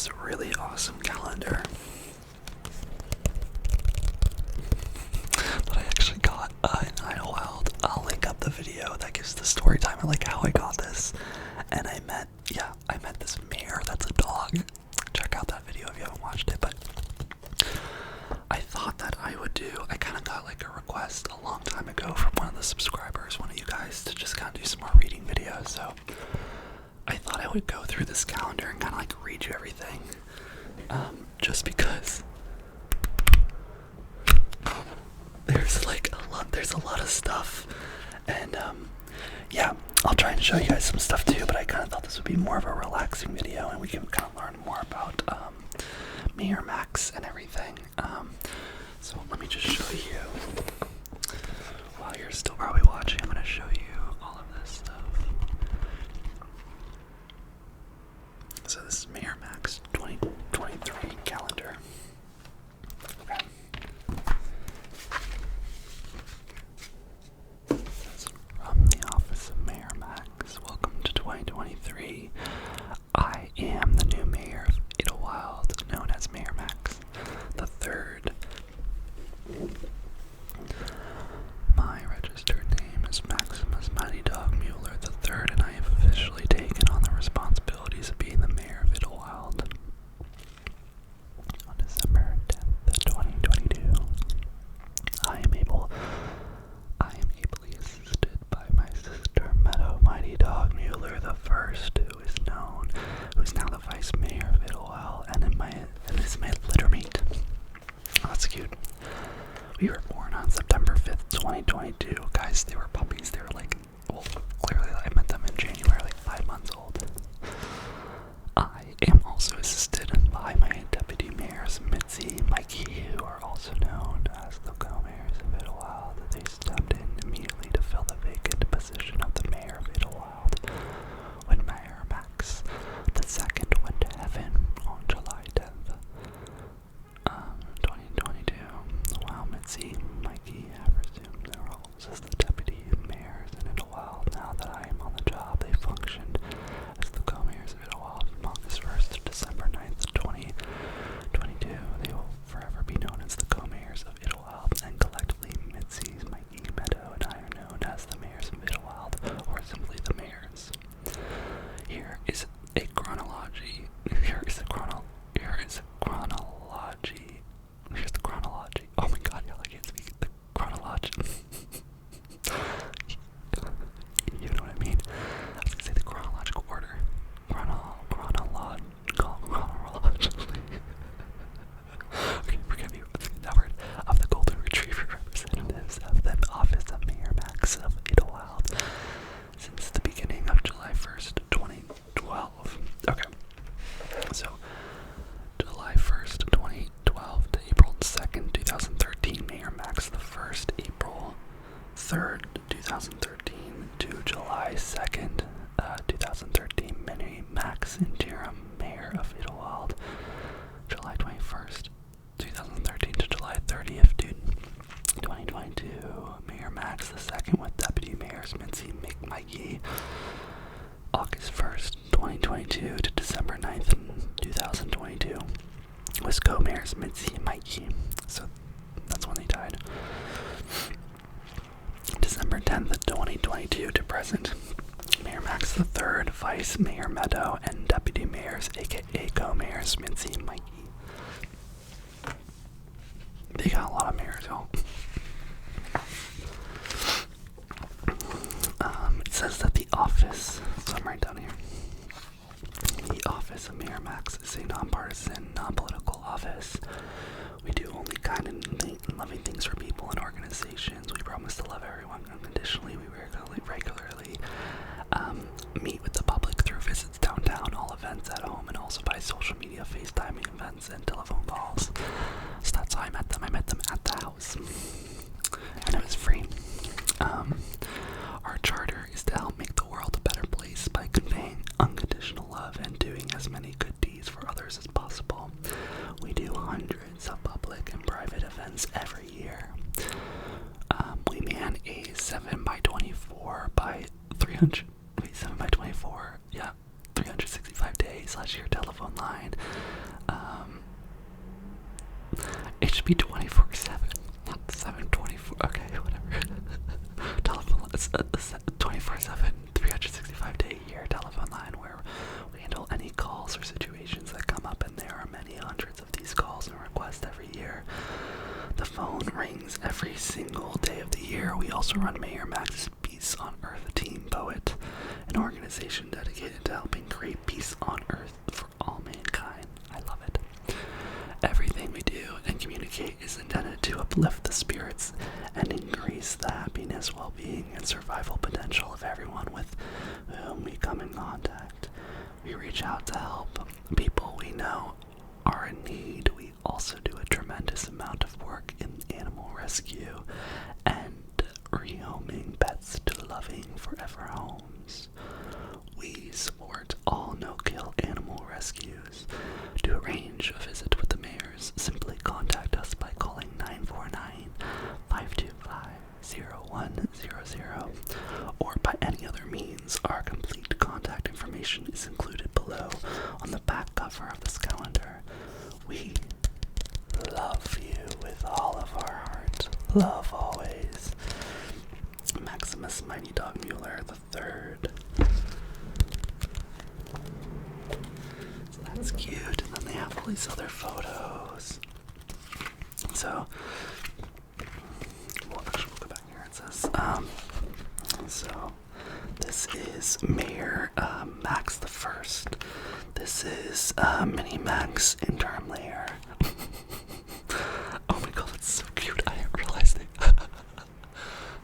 this really awesome calendar that I actually got in Idlewild. I'll link up the video that gives the story time of like how I got this. And I met this mare that's a dog. Check out that video if you haven't watched it. But I thought that I kind of got like a request a long time ago from one of the subscribers, one of you guys, to just kind of do some more reading videos. So I thought I would go through this calendar and kind of like read you everything. Just because there's a lot of stuff. And yeah, I'll try and show you guys some stuff too, but I kind of thought this would be more of a relaxing video and we can kind of learn more about me or Max and everything. So let me just show you, while you're still probably watching, I'm going to show you all of this stuff. So this is Mayor Max 2023 calendar. Okay. This is from the office of Mayor Max. Welcome to 2023. I am the new mayor of Idlewild, known as Mayor Max the Third. My registered name is Maximus Mighty Dog Mueller III, and I have officially taken on the responsibilities of being the mayor of Idlewild. On December 10th, 2022, I am ably assisted by my sister Meadow Mighty Dog Mueller I, who is now the vice mayor of Idlewild, and is my litter mate. Oh, that's cute. We were born on September 5th, 2022. Guys, they were puppies. They were like, well, clearly I met them in January, like 5 months old. I am also assisted by my deputy mayors, Mitzi, Mikey, who are also known as the co-mayors of Idlewild. They stepped in immediately to fill the vacant position of the mayor of Idlewild when Mayor Max II went to heaven on July 10th, 2022. While Mitzi and Mikey have resumed their roles as the deputy mayors in Idlewild, now that I am on the job, they functioned as the co-mayors of Idlewild from August 1st to December 9th, 2022. They will forever be known as the co-mayors of Idlewild, and collectively Mitzi, Mikey, Meadow, and I are known as the mayors of Idlewild, or simply the mayors. Here's the chronology. Oh my god, y'all, I can't speak. The chronology. You know what I mean? I was gonna say the chronological order. Chronologically. Okay, forgive me. Let's get that word. Of the Golden Retriever representatives of the office of Mayor Max of Idlewild since the beginning of July 1st, 2012. Okay. So, July 1st, 2012 to April 2nd, 2013, Mayor Max the 1st, April 3rd, 2013 to July 2nd, 2013, Max interim mayor of Idlewild, July 21st, 2013 to July 30th, 2022, Mayor Max the 2nd with deputy mayors Mitzi, Mikey, August 1st, 2022 to December 9th, 2022, was co-mayors Mitzi and Mikey. So that's when they died. December 10th, 2022 to present, Mayor Max III, Vice Mayor Meadow, and deputy mayors, aka co-mayors Mitzi and Mikey. They got a lot of mayors, y'all. It says that the office, so I'm right down here. The office of Mayor Max is a nonpartisan, non-political office. We do only kind and loving things for people and organizations. We promise to love everyone unconditionally. We regularly meet with the public through visits downtown, all events at home, and also by social media, FaceTiming events, and telephone calls. So that's how I met them. I met them at the house, and it was free. Our charter is to help make the world a better place by conveying unconditional love and doing as many good deeds for others as possible. We do hundreds of public and private events every year. We man a 7x24 by 365 days slash your telephone line. It should be 24/7, not 7/24. Okay, whatever. Telephone, it's 24/7, 365-day a year telephone line where we handle any calls or situations that come up, and there are many hundreds of these calls and requests every year. The phone rings every single day of the year. We also run Mayor Max's Peace on Earth Team Poet, an organization dedicated to helping create peace on Earth for all mankind. I love it. Everything we do and communicate is intended to uplift the spirits and increase the happiness, well-being, and survival potential of everyone with whom we come in contact. We reach out to help people we know are in need. We also do a tremendous amount of work in animal rescue and rehoming pets to loving forever homes. We support all no-kill animal rescues. To arrange a visit with the mayors, simply contact us by calling 949-525-0100 or by any other means. Our complete contact information is included below on the back cover of this calendar. We love you with all of our heart. Love always. Maximus Mighty Dog Mueller III. So that's cute. And then they have all these other photos. So, well, actually, we'll go back here. It says, so this is Mayor Max the First. This is Mini Max Interim Layer. Oh my god, that's so cute. I didn't realize it.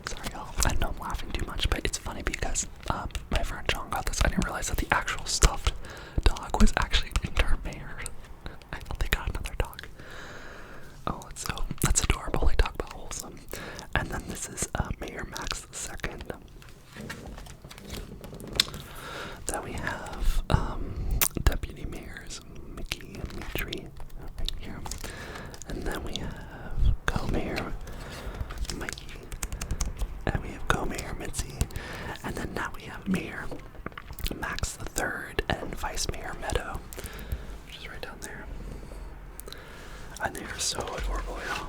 Sorry, y'all. I know I'm laughing too much, but it's funny because my friend John got this. I didn't realize that the actual stuffed dog was actually Interim Mayor. They got another dog. Oh, that's adorable. They talk about wholesome. And then this is Mayor Max II. Then we have Deputy Mayors Mickey and Mitri right here. And then we have Co-Mayor Mikey. And we have Co-Mayor Mitzi. And then now we have Mayor Max III and Vice Mayor Meadow, which is right down there. And they are so adorable, y'all.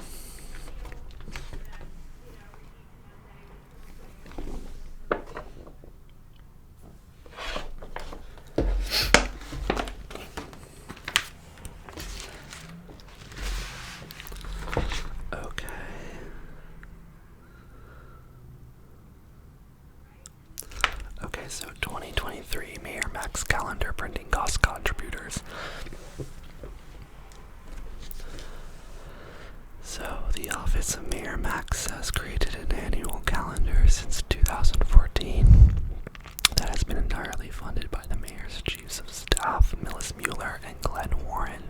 Okay, so 2023 Mayor Max Calendar Printing Cost Contributors. So, the Office of Mayor Max has created an annual calendar since 2014 that has been entirely funded by the Mayor's Chiefs of Staff, Millis Mueller and Glenn Warren.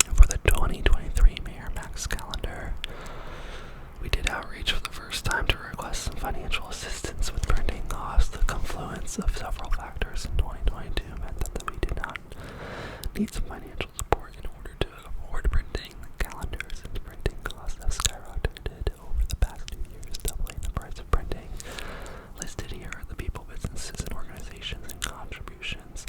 And for the 2023 Mayor Max Calendar, we did outreach for the first time to request some financial assistance with printing costs. The confluence of several factors in 2022 meant that we did not need some financial support in order to afford printing. The calendars and printing costs have skyrocketed over the past 2 years, doubling the price of printing. Listed here are the people, businesses, and organizations and contributions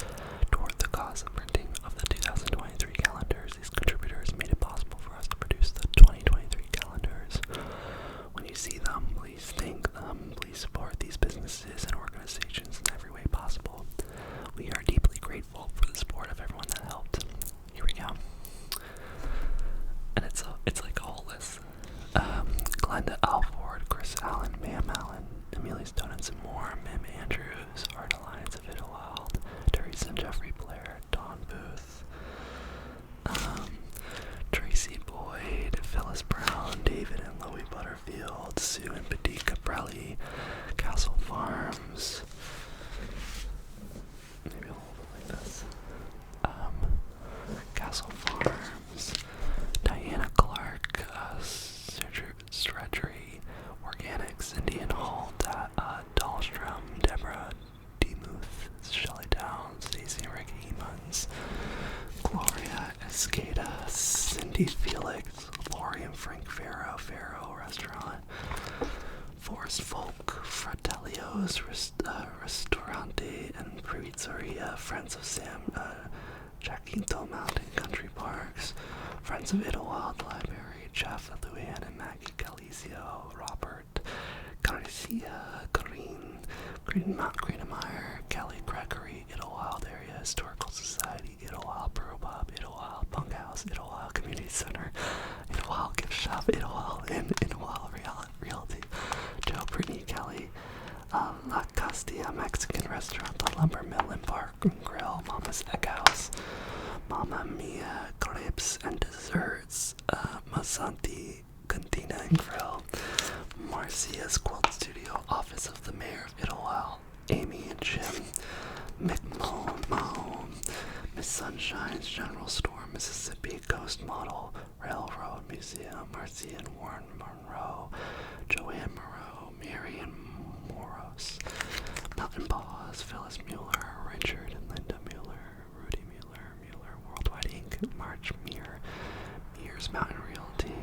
toward the cost of printing of the 2023 calendars. These contributors made it possible for us to produce the 2023 calendars. When you see them, please thank them. Please support these businesses and organizations in every way possible. We are deeply grateful for the support of everyone that helped. Here we go. And it's like a whole list. Glenda Alford, Chris Allen, Mam Allen, Amelia Stonens and more, Mim Andrews, Art Alliance of Idlewild, Teresa and Jeffrey Blair, Don Booth, Tracy Boyd, Phyllis Brown, David and Louie Butterfield, Sue and Paddy Caprelli, Castle Farms. Maybe a little bit like this. Castle Farms, Diana Clark, Stretchery, Organics, Indian Hall, Dahlstrom, Deborah Demuth, Shelley Downs, Stacey and Ricky Eamons, Gloria Escada, Cindy Felix, Lori and Frank Farrow, Farrow Restaurant, Forest Folk, Fratelio's Ristorante and Pizzeria, Friends of Sam, Jacinto Mountain Country Parks, Friends of Idlewild Library, Jeff, Luann, and Maggie Galicio, Robert, Garcia, Greenemeyer, Kelly Gregory, Idlewild Area Historical Society, Idlewild Brew Pub, Idlewild Bunkhouse, Idlewild Community Center, Idlewild Gift Shop, Idlewild Inn, Idlewild Realty, Joe, Brittany, Kelly, La Castilla Mexican Restaurant, The Lumber Mill and Park and Grill, Mama's Egg House, Mama Mia Crepes and Desserts, Masanti Cantina and Grill, Marcia's Quilt Studio, Office of the Mayor of Idlewild, Amy and Jim, McMahon, Miss Sunshine's General Store, Mississippi Ghost Model, Railroad Museum, Marcia and Warren Monroe, Joanne Moreau, Marion Moros, Mountain Paws, Phyllis Mueller, Richard and Linda Mueller, Rudy Mueller, Worldwide Inc., March Mears Mountain Realty,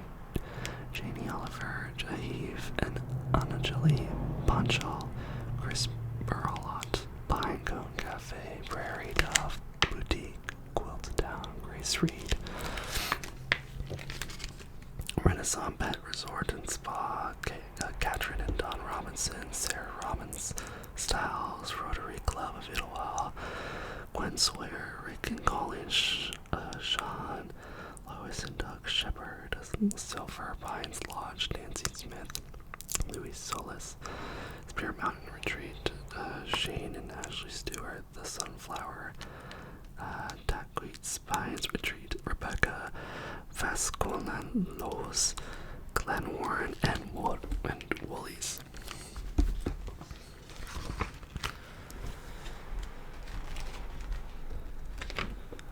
Janie Oliver, Jahiv and Anjali Panchal, Chris Burlot, Pinecone Cafe, Prairie Dove Boutique, Quilt Town, Grace Reed, Renaissance Pet Resort and Spa, Katrin and Don Robinson, Sarah Robbins, Styles, Rotary Club of Idlewild, Gwen Sawyer, Rick and Colin, Sean, Lois and Doug Shepard, Silver Pines Lodge, Nancy Smith, Louis Solis, Spear Mountain Retreat, Shane and Ashley Stewart, The Sunflower, Taquit's Pines Retreat, Rebecca Vascolanos, Glen Warren, and Woolies.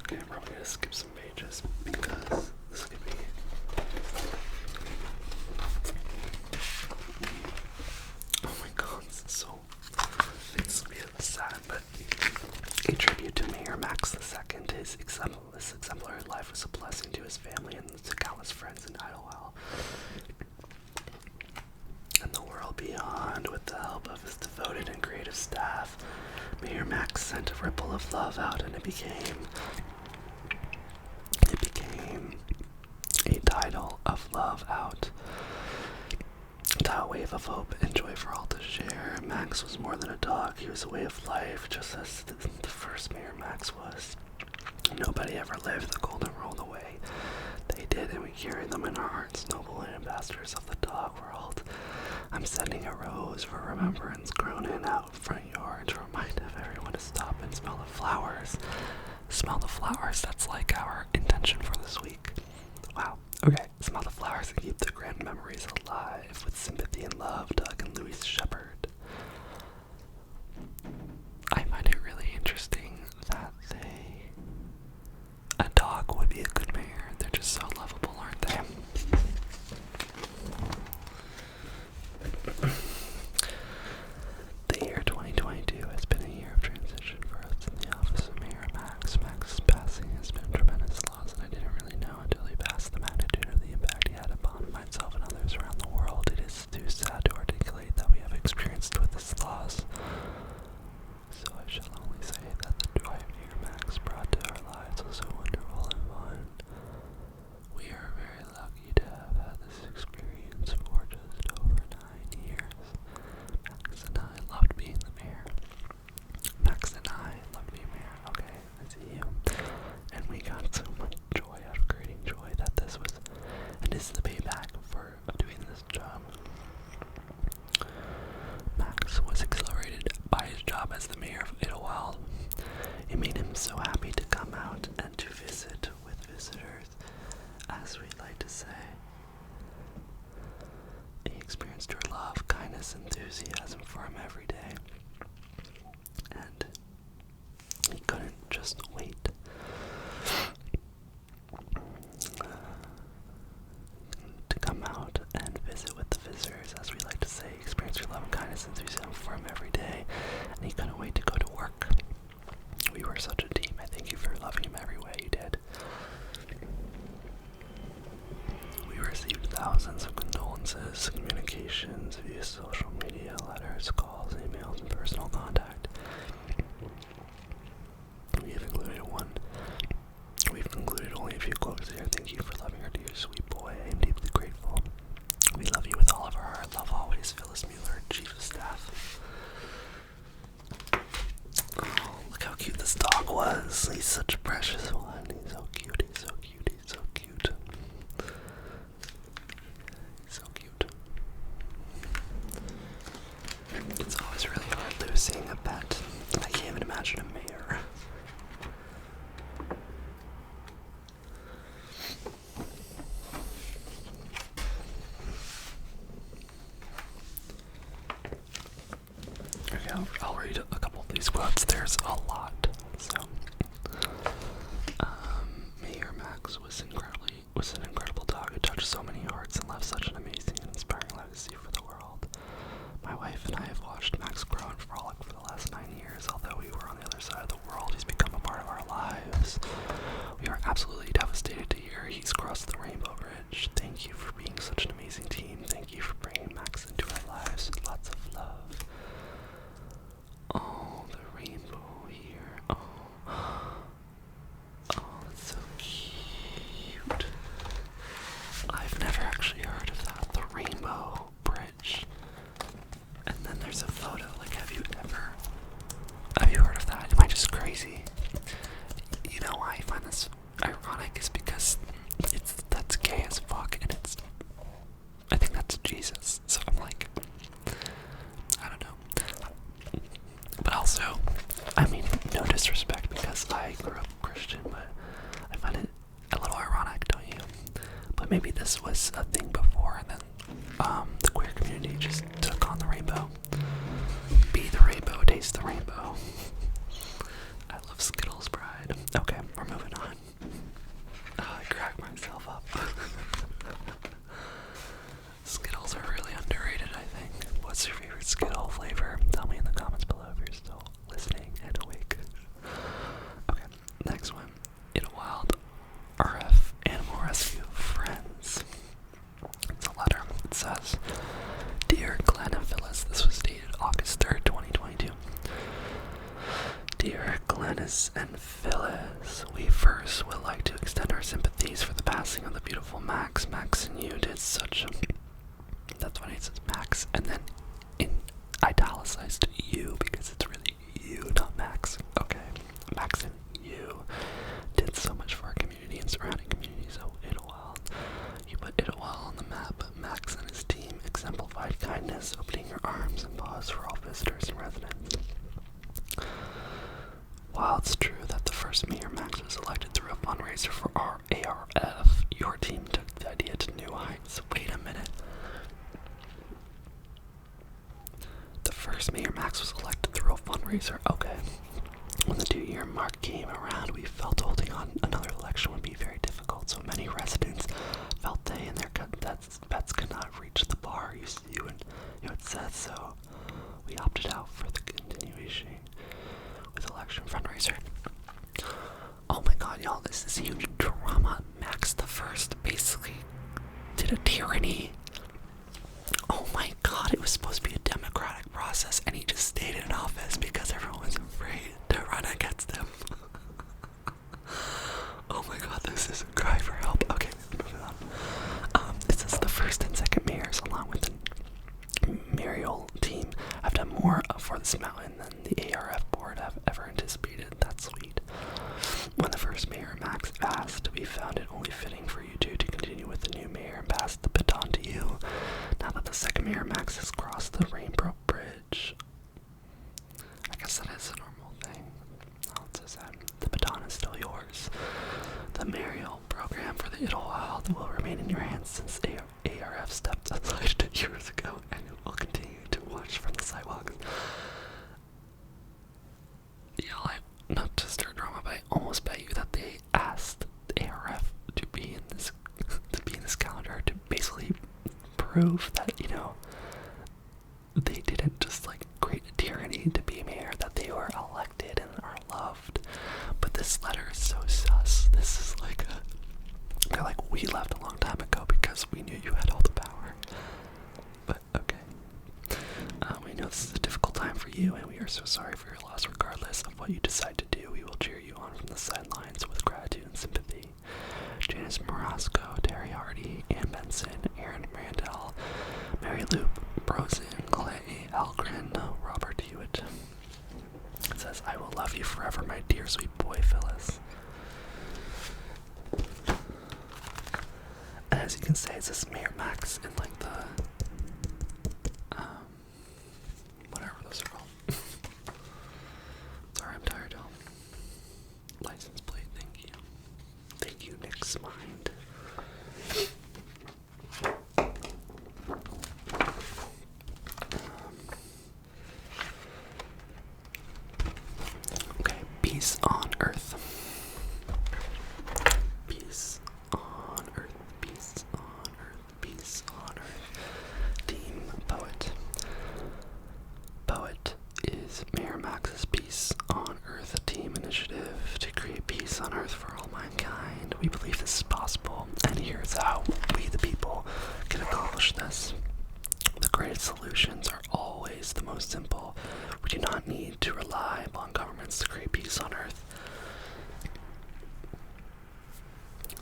Okay, I'm probably gonna skip some pages because this could be oh my god, it's really sad, but a tribute to Mayor Max II. This exemplary life was a blessing to his family and to countless friends in Idlewild and the world beyond. With the help of his devoted and creative staff, Mayor Max sent a ripple of love out, and it became a tidal of love out. A wave of hope and joy for all to share. Max was more than a dog, he was a way of life, just as the first Mayor Max was. Nobody ever lived the golden rule the way they did, and we carry them in our hearts, noble and ambassadors of the dog world. I'm sending a rose for remembrance grown in out front yard to remind everyone to stop and smell the flowers. Smell the flowers, that's like our intention for this week. Wow. Okay, smell the flowers and keep the grand memories alive with sympathy and love, Doug and Louise Shepard. I find it really interesting that a dog would be a good mayor. They're just so lovable, aren't they? The year 2022 has been a year of transition for us in the office of Mayor Max. Max's passing has been a tremendous loss, and I didn't really know until he passed the magnitude of the impact he had upon myself and others around the world. It is too sad to articulate that we have experienced with this loss. So I shall only say that the joy Mayor Max brought to our lives was so wonderful and fun. We are very lucky to have had this experience for just over 9 years. Max and I loved being the mayor. Max and I loved being mayor. Okay, I see you. And we got so much joy out of creating joy that this was, and is the payback for doing this job. Max was exhilarated by his job as the mayor of Idlewild. It made him so happy to come out and to visit with visitors, as we'd like to say. He experienced your love, kindness, enthusiasm for him every day, and he couldn't just wait to come out and visit with the visitors, as we like to say. He experienced your love and kindness and enthusiasm for him every day, and he couldn't wait to go to work. We were such a team. I thank you for loving him every way you did. We received thousands of condolences, communications via social media, letters, calls, emails, precious one. He's so cute, he's so cute, he's so cute. He's so cute. It's always really hard losing a pet. I can't even imagine a mayor. Okay, I'll read a couple of these quotes. There's a lot. So, Mayor Max was an incredible dog who touched so many hearts and left such an amazing and inspiring legacy for the world. My wife and I have watched Max grow and frolic for the last 9 years. Although we were on the other side of the world, he's become a part of our lives. We are absolutely devastated to hear he's crossed the rainbow bridge. Thank you for being such an amazing team. Thank you for bringing Max into our lives. Lots of love. Oh, the rainbow here. Oh, that's so cute. I've never actually heard of that. The rainbow bridge. And then there's a photo. Like, have you heard of that? Am I just crazy? You know why I find this ironic is because that's gay as fuck, and I think that's Jesus. So I'm like, I don't know. But also, I mean, no disrespect because I grew up Christian, but I find it a little ironic, don't you? But maybe this was a thing before, and then the queer community just took on the rainbow. Be the rainbow, taste the rainbow. I love Skittles Bride. Okay, we're moving on. I cracked myself up. Skittles are really underrated, I think. What's your favorite Skittle flavor? Tell me in the comments below if you're still listening and awake. Okay, next one. In a Wild RF Animal Rescue Friends. It's a letter. It says, Dear Glenn and Phyllis, this was dated August 3rd, 2022. Dear Glennis and Phyllis, we first would like to extend our sympathies for the passing of the beautiful Max. Max and you did such a... That's when it says Max, and then in italicized you, because it's really you, not Max. Okay, Max and you did so much for our community and surrounding communities. Oh, Idlewild. You put Idlewild on the map. Max and his team exemplified kindness, opening your arms and paws for all visitors and residents. While it's true that the first Mayor Max was elected through a fundraiser for our ARF, your team took the idea to new heights. Wait a minute. The first Mayor Max was elected through a fundraiser. Okay. When the 2-year mark came around, we felt holding on another election would be very difficult, so many residents felt they and their pets could not reach the bar you had said, so we opted out for the continuation with election fundraiser. Oh my god, y'all, this is huge drama. Max the First basically did a tyranny. Oh my god, it was supposed to be a democratic process, and he just stayed in office because everyone was afraid to run against him. Oh my god, this is a cry for help. Okay, moving on. It says the first and second mayors, along with the mayoral team, have done more for this mountain than the ARF board have ever anticipated. That's sweet. When the first Mayor Max passed, we found it only fitting for you two to continue with the new mayor and pass the baton to you. Now that the second Mayor Max has crossed the Rainbow Bridge, I guess that is a normal thing. Oh, it says that the baton is still yours. The mayoral program for the Idlewild will remain in your hands since ARF stepped aside 2 years ago, and it will continue to watch from the sidewalks. Yeah, not to stir drama, but I almost bet you that they asked the ARF to be in this calendar to basically prove that, you know, they didn't just like create a tyranny to be mayor, that they were elected and are loved. But this letter is so sus. This is like they're like, we left a long time ago because we knew you had all the power. But okay. We know this is a difficult time for you, and we are so sorry for your loss. Regardless of what you decide to do, we will cheer you on from the sidelines with gratitude and sympathy. Janice Morosco, Terry Hardy, Ann Benson, Aaron Randall, Mary Lou Brosen, Clay Algren, Robert Hewitt. It says, I will love you forever, my dear sweet boy Phyllis. as you can say, it's a smear max in like the whatever those are called. Sorry, I'm tired, y'all. License plate, thank you. Thank you, Nick's Mind. Okay, peace on earth. Peace on earth, peace on earth, peace on earth. Team Poet. Poet is Mayor Max's Peace on Earth, a team initiative to create peace on Earth for all mankind. We believe this is possible, and here's how we, the people, can accomplish this. The greatest solutions are always the most simple. We do not need to rely upon governments to create peace on Earth.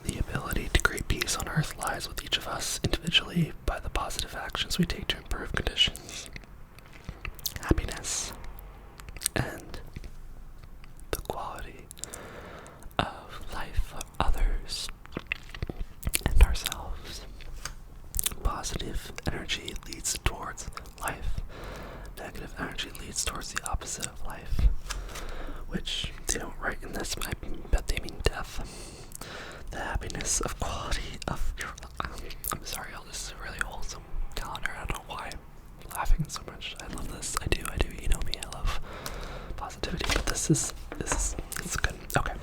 The ability to create peace on Earth lies with each of us individually by the positive actions we take to improve conditions, happiness, and the quality of life for others and ourselves. Positive energy leads towards life. Negative energy leads towards the opposite of life, which they don't write in this, but I bet they mean death. The happiness of quality of your life. I'm sorry, y'all, this is a really wholesome calendar. I don't know why I'm laughing so much. I love this. I do. You know me, I love positivity, but this is good. Okay.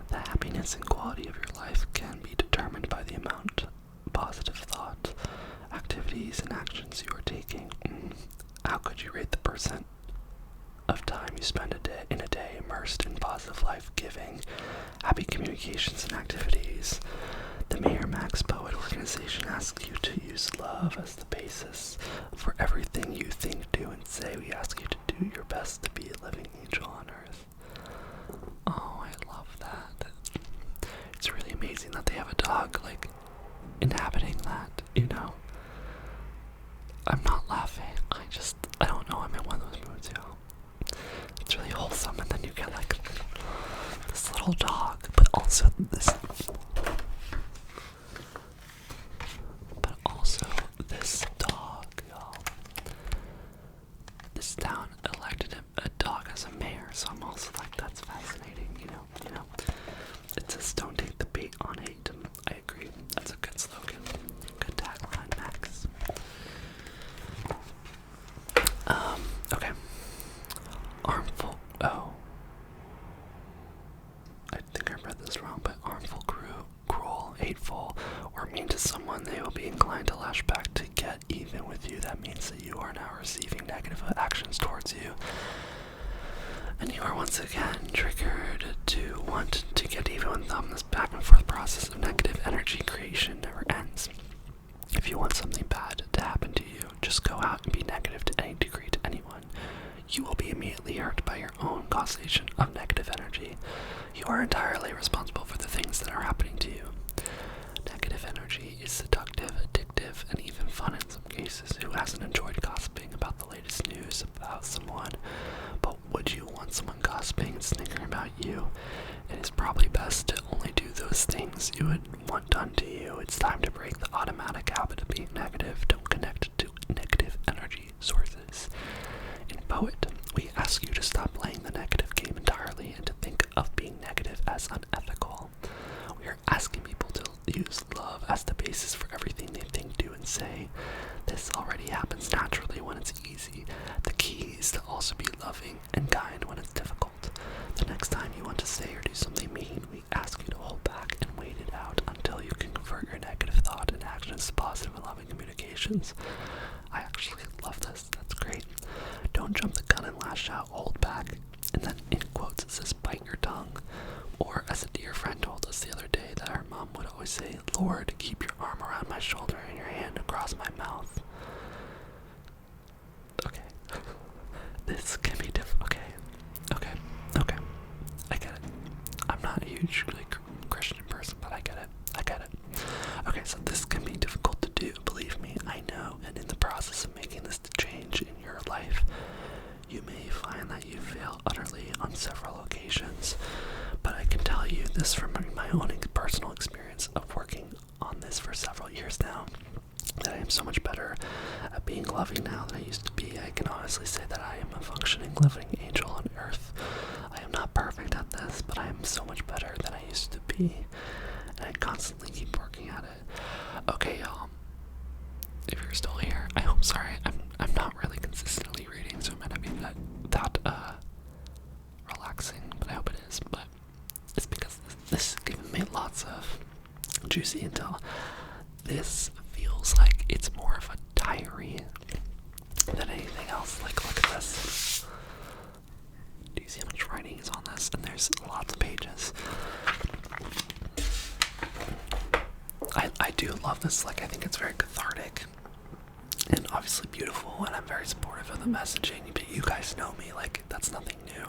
The happiness and quality of your life can be determined by the amount of positive thought, activities, and actions you are taking. How could you rate the percent of time you spend in a day immersed in positive life-giving, happy communications and activities? The Mayor Max Poet organization asks you to use love as the basis for everything you think, do, and say. We ask you to do your best to be a living angel on Earth. Oh, I love that. It's really amazing that they have a dog, like, inhabiting that, you know? I'm not laughing. I don't know, I'm in one of those moods, y'all. It's really wholesome, and then you get, like, this little dog, but also this dog, y'all. This town elected a dog as a mayor, so I'm also like, that's fascinating, you know. It says, don't take the bait on hate. I agree. That's a good slogan. Good tagline, Max. Okay. Harmful. Oh. I think I read this wrong, but harmful, cruel, hateful, or mean to someone, they will be inclined to lash back to get even with you. That means that you are now receiving negative actions towards you. And you are once again triggered to want to get even with them. This back and forth process of negative energy creation never ends. If you want something bad to happen to you, just go out and be negative to any degree to anyone. You will be immediately hurt by your own causation of negative energy. You are entirely responsible for the things that are happening to you. Negative energy is seductive, addictive, and even fun in some cases. Who hasn't enjoyed gossiping about the latest news about someone? But would you want someone gossiping and snickering about you? It is probably best to only do those things you would want done to you. It's time to break the automatic habit of being negative. Don't connect to negative energy sources. In Poet, we ask you to stop playing the negative game entirely and to think of being negative as unethical. We are asking people to use love as the basis for everything they think, do, and say. This already happens naturally when it's easy. The key is to also be loving and kind when it's difficult. The next time you want to say or do something mean, we ask you to hold back and wait it out until you can convert your negative thought and actions to positive and loving communications. I actually love this. That's great. Don't jump the gun and lash out. Hold back. And then in quotes it says, bite your tongue. Or as a dear friend told us the other day, that our mom would always say, Lord, keep your arm around my shoulder and your hand across my mouth. Okay. This can be different. Okay. I get it. I'm not a huge Christian person, but I get it. Okay, so this can be difficult to do, believe me, I know. And in the process of making this change in your life, you may find that you fail utterly on several occasions. But I can tell you this from my own personal experience of working this for several years now, that I am so much better at being loving now than I used to be. I can honestly say that I am a functioning living angel on earth. I am not perfect at this, but I am so much better than I used to be, and I constantly keep working at it. Okay, y'all, if you're still here, I hope. Sorry, I'm not really consistently reading, so it might not be that relaxing, but I hope it is. But it's because this is giving me lots of juicy intel. This feels like it's more of a diary than anything else. Like, look at this. Do you see how much writing is on this? And there's lots of pages. I do love this. Like, I think it's very cathartic and obviously beautiful, and I'm very supportive of the messaging, but you guys know me, like, that's nothing new.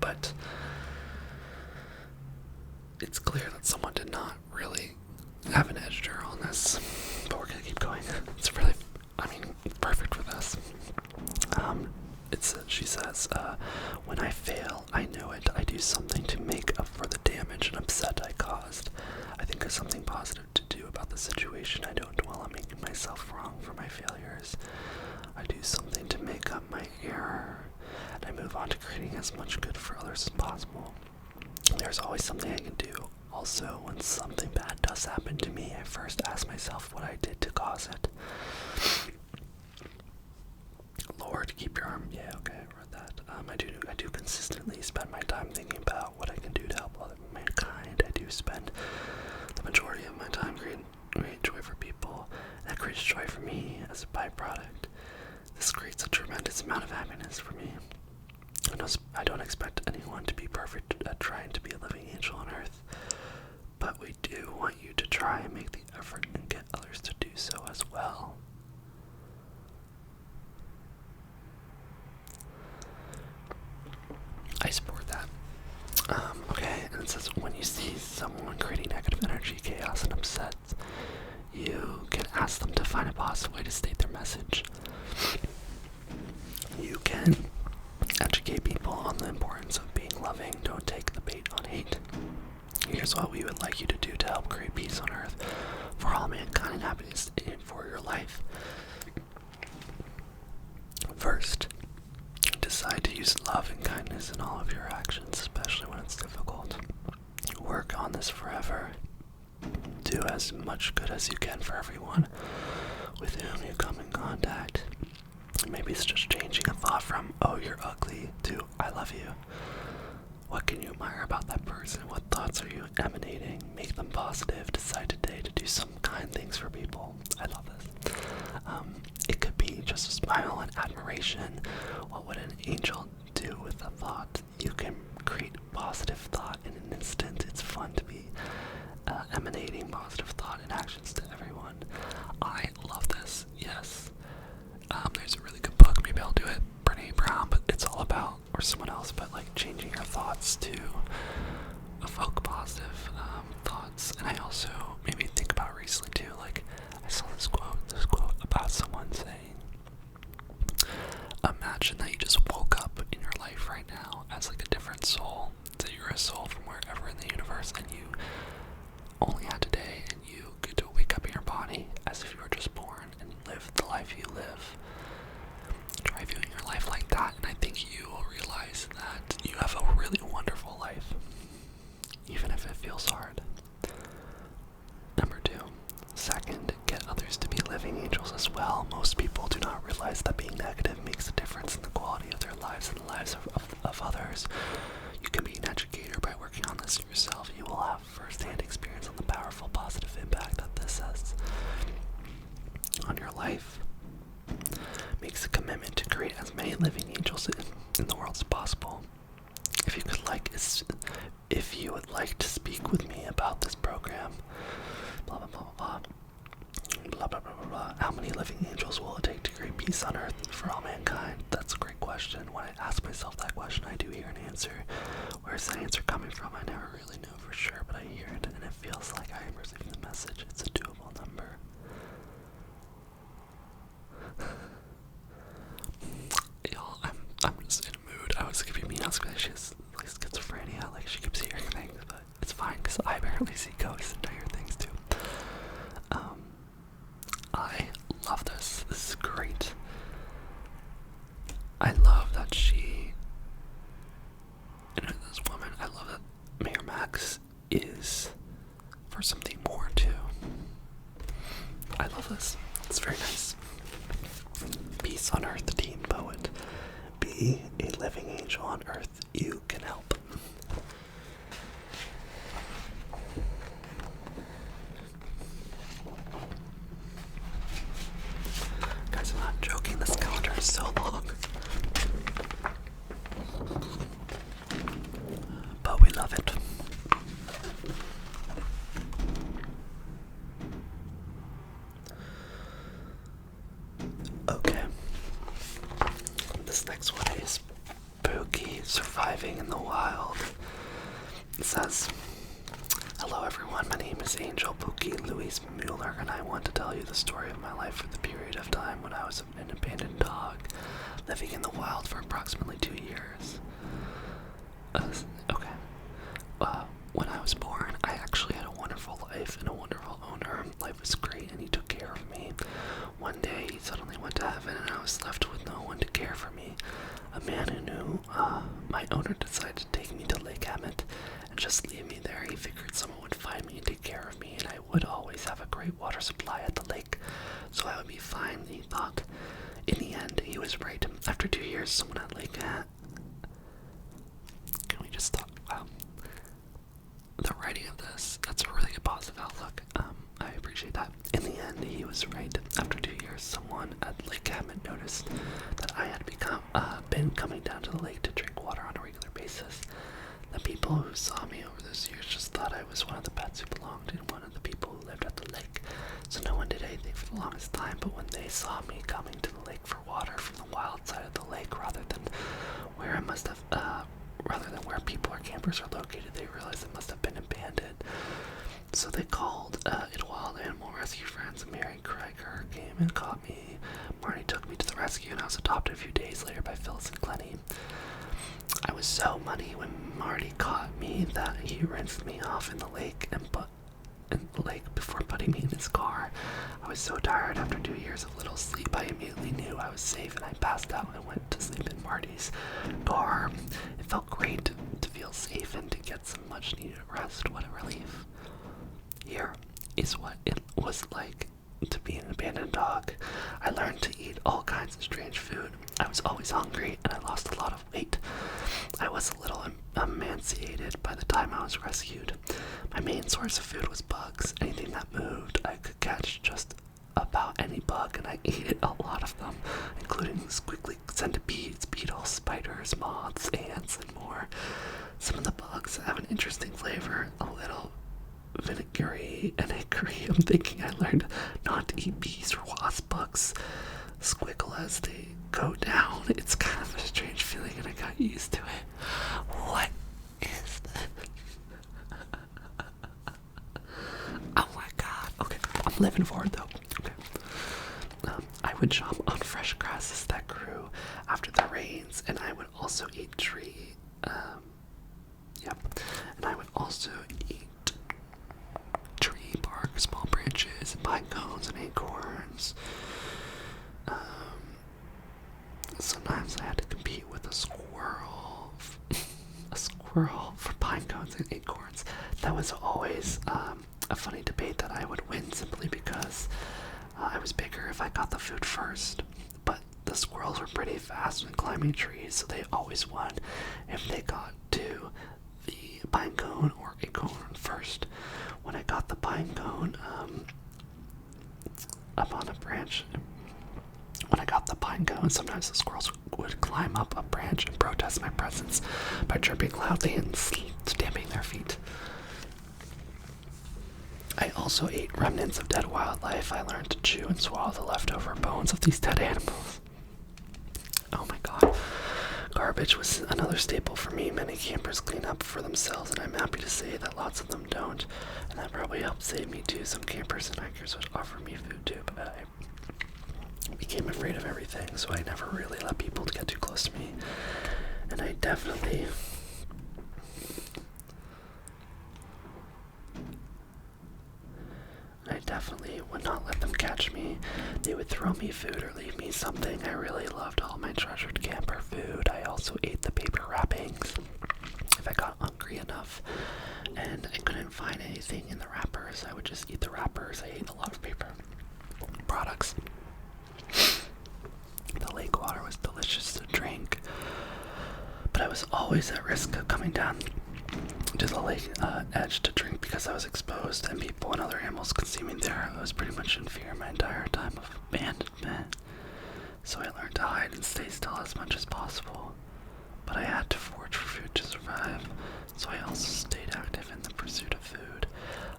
But it's clear that someone did not really have an editor on this, but we're gonna keep going. It's really, perfect for this. She says, when I fail, I know it. I do something to make up for the damage and upset I caused. I think there's something positive to do about the situation. I don't dwell on making myself wrong for my failures. I do something to make up my error, and I move on to creating as much good for others as possible. There's always something I can do. Also, when something bad does happen to me, I first ask myself what I did to cause it. Lord, keep your arm. Yeah, okay, I read that. I do consistently spend my time thinking about what I can do to help other mankind. I do spend the majority of my time creating joy for people, and that creates joy for me as a byproduct. This creates a tremendous amount of happiness for me. I don't expect anyone to be perfect at trying to be a living angel on earth, but we do want you to try and make the effort and get others to do so as well. I support that. Okay, and it says, when you see someone creating negative energy, chaos, and upset, you can ask them to find a positive way to state their message. You can educate people on the importance of being loving. Don't take the bait on hate. Here's what we would like you to do to help create peace on earth for all mankind and happiness for your life. First, decide to use love and kindness in all of your actions, especially when it's difficult. Work on this forever. Do as much good as you can for everyone with whom you come in contact. Maybe it's just changing a thought from, oh, you're ugly, to, I love you. What can you admire about that person? What thoughts are you emanating? Make them positive. Decide today to do some kind things for people. I love this. It could be just a smile and admiration. What would an angel do with a thought? You can create positive thought in an instant. It's fun to be emanating positive thought and actions to everyone. I love this. Yes. There's a really good book. Maybe I'll do it. Brene Brown, but it's all about, or someone else, but like changing your thoughts to evoke positive thoughts. And I also maybe think about recently too. Like I saw this quote about someone saying, imagine that you just woke up in your life right now as like a different soul. That you're a soul from wherever in the universe, and you only had today, and you get to wake up in your body as if you were just born and live the life you live. Try viewing your life like that, and I think you will realize that you have a really wonderful life, even if it feels hard. Number 2. Second, get others to be living angels as well. Most people do not realize that being negative makes a difference in the quality of their lives and the lives of others. You can be an educator by working on this yourself. You will have first-hand experience on the powerful positive impact that this has on your life. Makes a commitment to create as many living angels in the world as possible. If you would like to speak with me about this program, blah blah blah blah blah blah blah blah blah. How many living angels will it take to create peace on earth for all mankind? That's a great question. When I ask myself that question, I do hear an answer. Where's that answer coming from? I never really know for sure, but I hear it, and it feels like I am receiving the message. It's a doable number. Y'all, I'm just in a mood. I was giving me because she has like schizophrenia, like she keeps hearing things, but it's fine because I barely for something more too. I love this. It's very nice. Peace on earth, teen poet. Be a living angel on earth. You can help. Guys, I'm not joking. This calendar is so long. But we love it. Okay. This next one is spooky, surviving in the wild. It says, "Hello everyone, my name is Angel Pookie Louise Mueller, and I want to tell you the story of my life for the period of time when I was an abandoned dog, living in the wild for approximately 2 years. When I was born, I actually had a wonderful life and a wonderful owner. Life was great and he took care of me. One day he suddenly went to heaven and I was left with no one to care for me. A man who knew my owner decided to take me to Lake Emmett and just leave me there. He figured someone would find me and take care of me, and I would always have a great water supply at the lake, so I would be fine, he thought. In the end, he was right. After 2 years, someone at Lake Can we just stop? Wow. The writing of this, that's a really good positive outlook. I appreciate that. In the end, he was right. After 2 years, someone at Lake Emmett noticed that I had been coming down to the lake to drink water on a regular basis. The people who saw me over those years just thought I was one of the pets who belonged to one of the people who lived at the lake, so no one did anything for the longest time. But when they saw me coming to the lake for water from the wild side of the lake rather than where people or campers are located, they realized it must have been abandoned. So they called it Wild Animal Rescue Friends. Mary Krieger came and caught me. Marty took me to the rescue, and I was adopted a few days later by Phyllis and Glennie. I was so muddy when Marty caught me that he rinsed me off in the lake before putting me in his car. I was so tired after 2 years of little sleep, I immediately knew I was safe, and I passed out and went to sleep in Marty's car. It felt great to feel safe and to get some much needed rest. What a relief. Here is what it was like to be an abandoned dog. I learned to eat all kinds of strange food. I was always hungry and I lost a lot of weight. I was a little emaciated by the time I was rescued. My main source of food was bugs. Anything that moved, I could catch just about any bug, and I ate a lot of them, including squiggly centipedes, beetles, spiders, moths, ants, and more. Some of the bugs have an interesting flavor, a little vinegary and acre. I'm thinking I learned not to eat bees or wasp bugs squiggle as they go down. It's kind of a strange feeling and I got used to it. What is that? Oh my god. Okay, I'm living for it though. Okay. I would chomp on fresh grasses that grew after the rains, and I would also eat and I would also eat tree bark, small branches, and pine cones and acorns. Sometimes I had to compete with a squirrel for pine cones and acorns. That was always a funny debate that I would win simply because I was bigger if I got the food first. But the squirrels were pretty fast when climbing trees, so they always won if they got to the pine cone or acorn first. When I got the pine cone up on a branch, sometimes the squirrels would climb up a branch and protest my presence by chirping loudly and stamping their feet. I also ate remnants of dead wildlife. I learned to chew and swallow the leftover bones of these dead animals. Oh my god. Garbage was another staple for me. Many campers clean up for themselves, and I'm happy to say that lots of them don't. And that probably helped save me too. Some campers and hikers would offer me food too, but I became afraid of everything, so I never really let people get too close to me. And I definitely would not let them catch me. They would throw me food or leave me something. I really loved all my treasured camper food. I also ate the paper wrappings. If I got hungry, savory enough, and I couldn't find anything in the wrappers. I would just eat the wrappers. I ate a lot of paper products. The lake water was delicious to drink, but I was always at risk of coming down to the lake edge to drink because I was exposed, and people and other animals could see me there. I was pretty much in fear my entire time of abandonment, so I learned to hide and stay still as much as possible. But I had to forage for food to survive, so I also stayed active in the pursuit of food.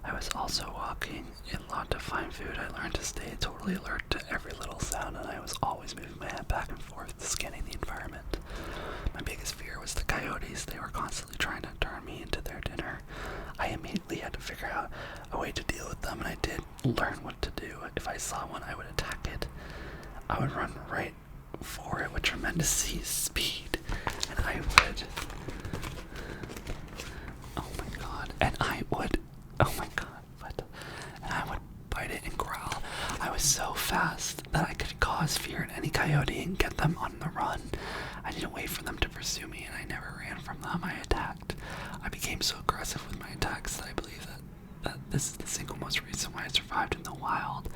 I was also walking a lot to find food. I learned to stay totally alert to every little sound, and I was always moving my head back and forth, scanning the environment. My biggest fear was the coyotes. They were constantly trying to turn me into their dinner. I immediately had to figure out a way to deal with them, and I did learn what to do. If I saw one, I would attack it. I would run right for it with tremendous speed, and I would, oh my god, and I would bite it and growl. I was so fast that I could cause fear in any coyote and get them on the run. I didn't wait for them to pursue me, and I never ran from them. I attacked. I became so aggressive with my attacks that I believe that this is the single most reason why I survived in the wild.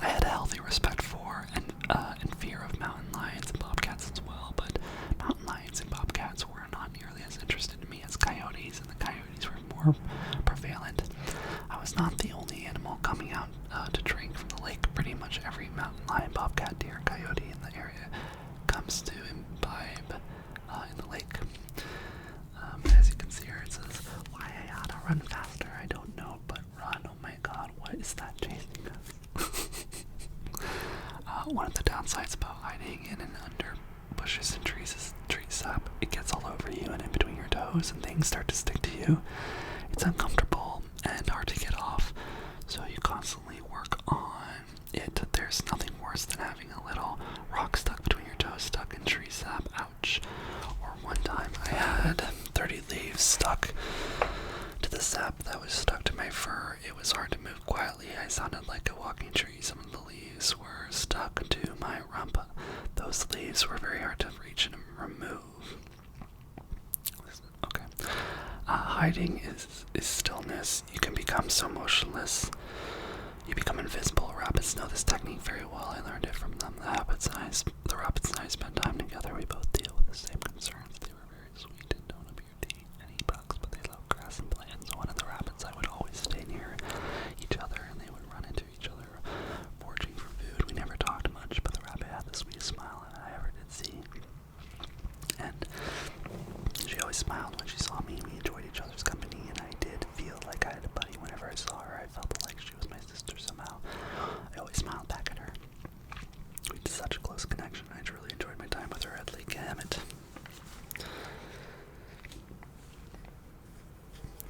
I had a healthy respect for and fear of mountain lions and bobcats as well, but mountain lions and bobcats were not nearly as interested in me as coyotes, and the coyotes were more prevalent. I was not the only animal coming out to drink from the lake. Pretty much every mountain lion, bobcat, deer, coyote in the area comes to imbibe in the lake. As you can see here, it says, why I ought to run faster, I don't know, but run. Oh my god, what is that chasing us? One of the downsides about hiding in and under bushes and trees is tree sap. It gets all over you and in between your toes, and things start to stick to you. It's uncomfortable and hard to get off, so you constantly work on it. There's nothing worse than having a little rock stuck between your toes, stuck in tree sap. Ouch. Or one time I had 30 leaves stuck to the sap that was stuck to my fur. It was hard to move quietly. I sounded like a walking tree. Some of the leaves were stuck to my rump. Those leaves were very hard to reach and remove. Okay. Hiding is stillness. You can become so motionless. You become invisible. Rabbits know this technique very well. I learned it from them. The rabbits and I spent time together. We both deal with the same concerns. They were very sweet and don't appear to eat any bugs, but they love grass and plants. One of the rabbits, I would always stay near each other, and they would run into each other, foraging for food. We never talked much, but the rabbit had the sweetest smile I ever did see. And she always smiled when she saw me. We enjoyed each other's company, and I did feel like I had a buddy. Whenever I saw her, I felt like she was my sister somehow. I always smiled back at her. We had such a close connection. I really enjoyed my time with her at Lake Emmett.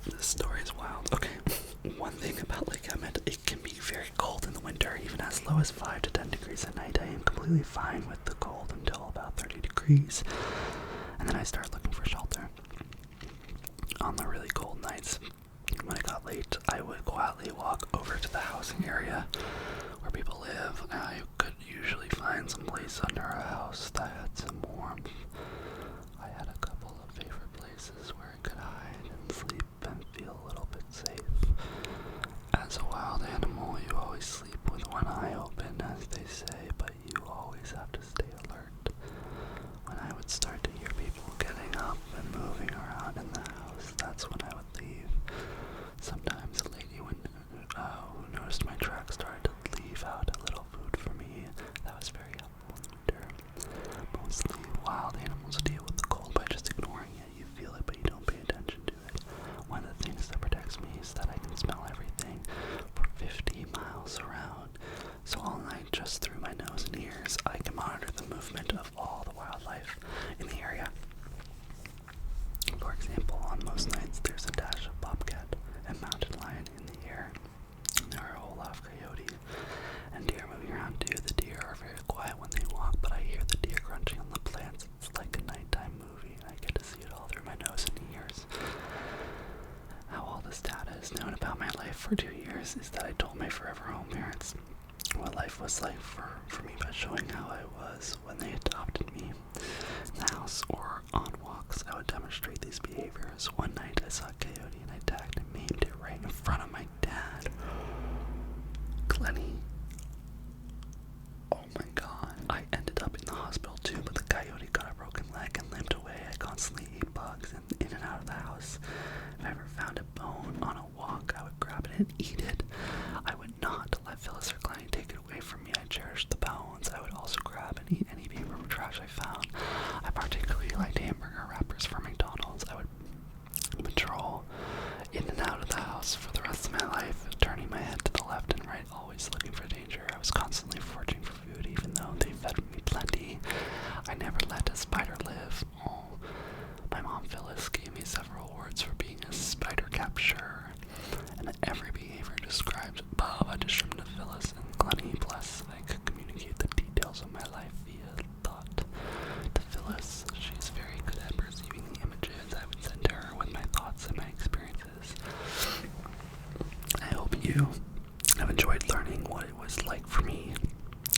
This story is wild. Okay, one thing about Lake Emmett, it can be very cold in the winter, even as low as 5 to 10 degrees at night. I am completely fine with the cold until about 30 degrees, and then I start looking for shelter. On the really cold nights, when it got late, I would quietly walk over to the housing area where people live. I could usually find some place under a house that had some warmth. I had a couple of favorite places where I could hide and sleep and feel a little bit safe. As a wild animal, you always sleep with one eye open, as they say, but you always have to stay alert. When I would start to hear people getting up and moving around in the house, that's when I would leave. Sometimes a lady who noticed my tracks started to leave out a little food for me. That was very helpful in winter. Mostly wild animals deal with the cold by just ignoring it. You feel it, but you don't pay attention to it. One of the things that protects me is that I can smell everything for 50 miles around. So all night, just through my nose and ears, I can monitor the movement of all the wildlife in the area. For example, on most nights, there's a dash of bobcat and mountain lion in the air. There are a whole lot of coyotes and deer moving around too. The deer are very quiet when they walk, but I hear the deer crunching on the plants. It's like a nighttime movie, and I get to see it all through my nose and ears. How all this data is known about my life for 2 years is that I told my forever home parents what life was like for me by showing how I was when they adopted me. In the house or on walks, I would would demonstrate these behaviors. One night I saw a coyote and I tagged and maimed it right in front of my dad. Glennie. Oh my god. I ended up in the hospital too, but the coyote got a broken leg and limped away. I constantly ate bugs and in and out of the house. If I ever found a bone on a walk, I would grab it and eat it. I would not let Phyllis or Glennie take it away from me. I cherished the bones. I would also grab and eat any paper trash I found. I particularly liked hamburger wrappers from McDonald's. I would patrol in and out of the house for the rest of my life, turning my head to the left and right, always looking for danger. I was constantly foraging for food, even though they fed me plenty. I never let a spider live. Oh, my mom Phyllis gave me several awards for being a spider capturer, and every behavior described above I distributed to Phyllis and Glennie. Plus, I could communicate the details of my life via thought to Phyllis. She's very good at perceiving the images I would send to her with my thoughts and my experiences. I hope you have enjoyed learning what it was like for me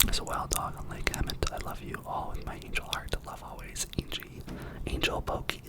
as a wild dog on Lake Emmett. I love you all with my angel heart. Love always, Angie. Angel Pokey.